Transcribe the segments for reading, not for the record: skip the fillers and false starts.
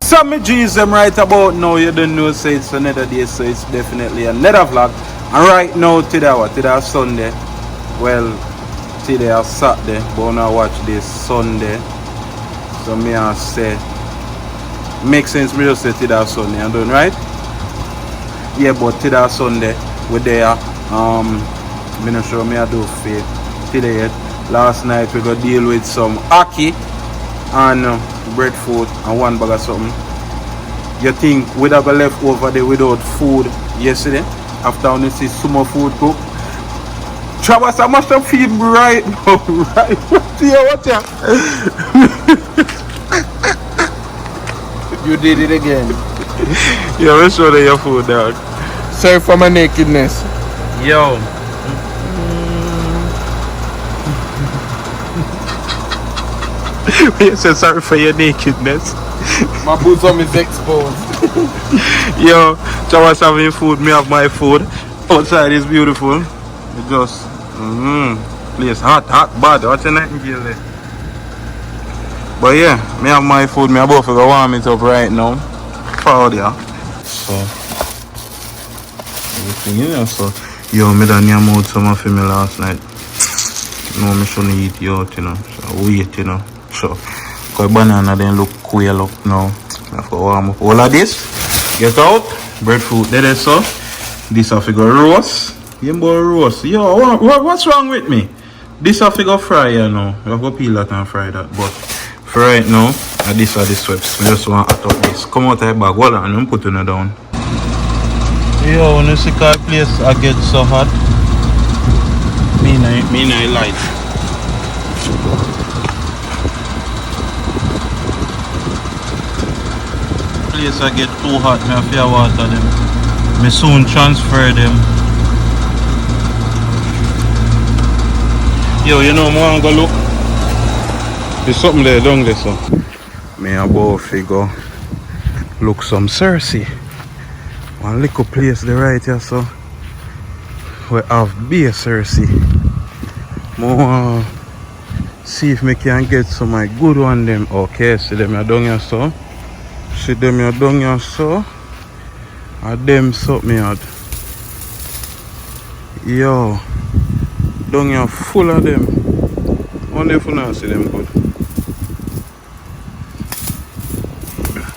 Some G's them right about now, you don't know, so it's another day, so it's definitely another vlog. And right now, today what? Today is Sunday. Well, today is Saturday, but when I watch this Sunday, so me I say, makes sense me just say today is Sunday, and done right? Yeah, but today is Sunday, we're there. Me not sure me I do for today yet. Last night we got deal with some ackee and breadfruit and one bag of something. You think we'd have left over there without food yesterday after we see some more food cook? Travis, I must have feed right now, right? What's here? You did it again. Yeah, let's show them your food, dog. Sorry for my nakedness. Yo. You said sorry for your nakedness. My bosom is exposed. Yo, Travis having food, me have my food. Outside is beautiful. It just place hot, bad. What's the nightingale there? But yeah, me have my food, me about to go warm it up right now. Proud, yeah. So everything in there, so yo, me done yam out some for me last night. No, me shouldn't eat you out, you know. So wait, you know. So cause banana then look quail up now. I have to warm up all of this. Get out. Breadfruit there so. This have to go roast. You boy roast. Yo, what's wrong with me? This have to go fry, you know. You have to peel that and fry that. But for right now, this are the sweats. I just want to hot up this. Come out of the bag. Hold on, I'm putting it down. Yo, when you see car place I get so hot. Me not light. Place I get too hot, me have to water them. Me soon transfer them. Yo, you know, I want to go look. There's something there down there, so. Me about to go look some Cersei. One little place there right here, so. We have beer Cersei. More see if me can get some my good one them. Okay, see them down here, so. See them down here, so. And them something out. Yo. Down here full of them. Wonder if you not see them good.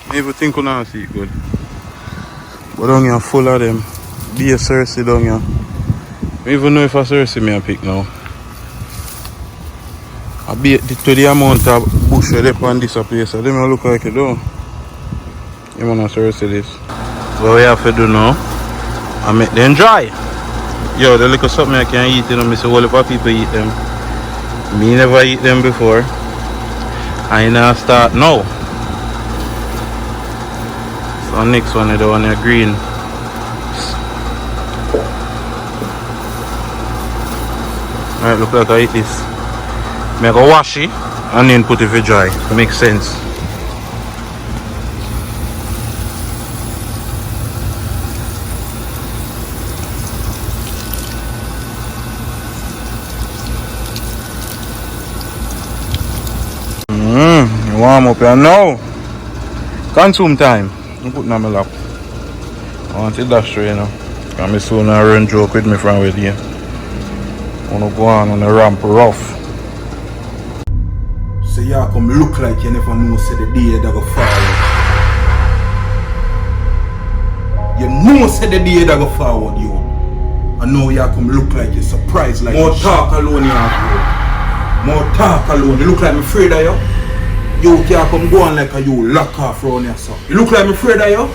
I even think you not see it good. But down here full of them. Be a Cersei down here. I even know if a Cersei me I pick now. I be to the amount of bush where they on this place. So them look like it though. You wanna Cersei this. What we have to do now, I make them dry. Yo, the little something I can eat, you know, I see all of people eat them. Me never eat them before. I now start now. So next one is the one green. Alright, look like I eat this. Make a wash it and then put it for dry. Makes sense. Warm up here now. Consume time. I'm putting on my lap. I want to dash through, you know. Because I soon run joke with me from with you. I want to go on the ramp rough. So y'all come look like you never know say the day that go forward. You know say the day that go forward, you. I know y'all come look like you surprised like more talk alone you have. More talk alone. You look like I'm afraid of you. You can't come go on like a you lock off around here, so. You look like I'm afraid of you.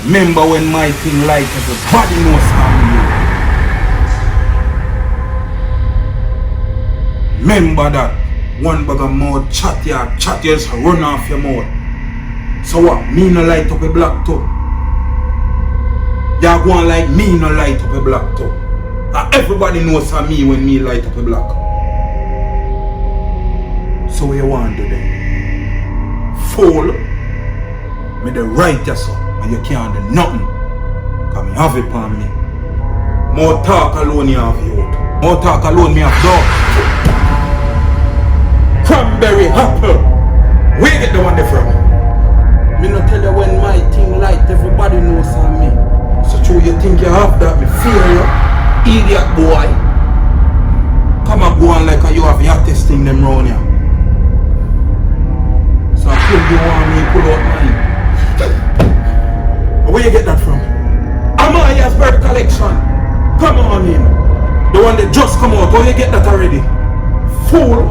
Remember when my thing like everybody knows how you. Remember that. One bag of mouth chat you just run off your mouth. So what? Me no light up a black toe. Y'all go on like me no light up a black toe. And everybody knows how me when me light up a black. So what you want to do then? Fool, me the right so, and you can't do nothing. Cause me have it on me. More talk alone you have you. More talk alone me have dog. Cranberry apple. Where you get the one there from? Me not tell you when my thing light, everybody knows on me. So true you think you have that, me fear you. Idiot boy. Come and go on like you have your testing them round here. So I feel you want me pull out mine. Where you get that from? Amaya's bird collection. Come on in. The one that just come out. Where you get that already? Fool.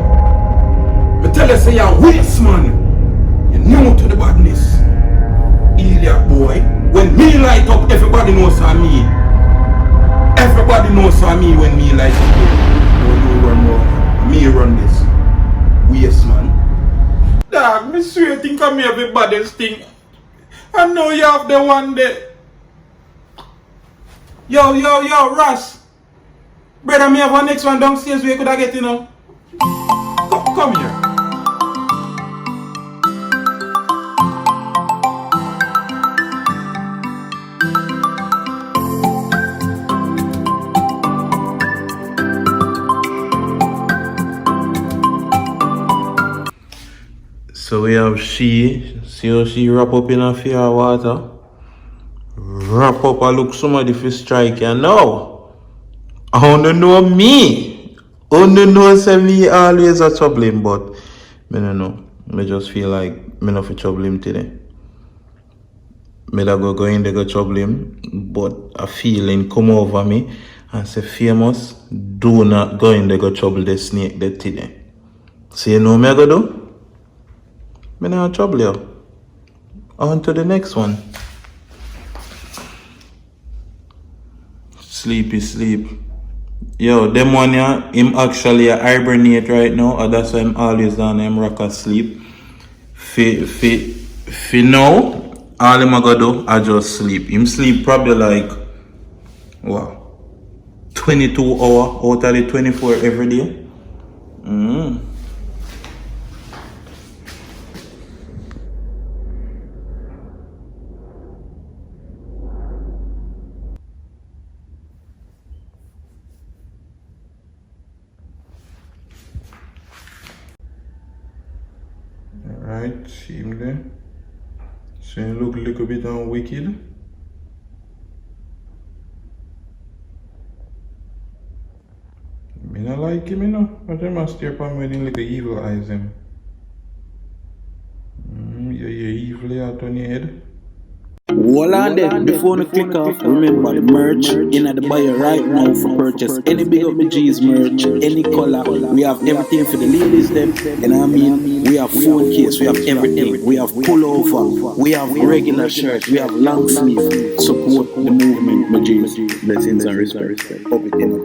I tell you say you're a waste man. You're new to the badness. Idiot boy. When me light up, everybody knows on me. Everybody knows on me when me light up. When you run round. Me run this. Waste man. Dad, me swear think of me everybody's thing. I know you have the one day. Yo, Ross. Brother, me have one next one downstairs where you could have get, you know. Come here. So we have she. See how she wrap up in a fair water. Wrap up and look somebody for strike. And now, I don't know me. I don't know say me always a trouble him, but I don't know. I just feel like me not for trouble him today. Me da go in there go trouble him, but a feeling come over me and say famous, do not go in there go trouble the snake that today. So you know me I go do? Me not trouble you. On to the next one. Sleep. Yo, them one yeah, him actually hibernate right now, and that's why I'm always on him rock asleep. For now, all him I go do, I just sleep. Him sleep probably like, wow, 22 hours out of the 24 every day. Alright, see him there. So he look a little bit wicked. Me not like him, you know. But I must stare upon me with him like evil eyes him. You're evil out on your head. Hold on then, before we click off, remember the merch in the bio right now for purchase. Any Big Up My G's merch, any color, we have everything for the ladies them, you know what I mean? We have phone case, we have everything, we have pullover, we have regular shirt, we have long sleeve. Support the movement, my G's. Blessings and respect. Up it in.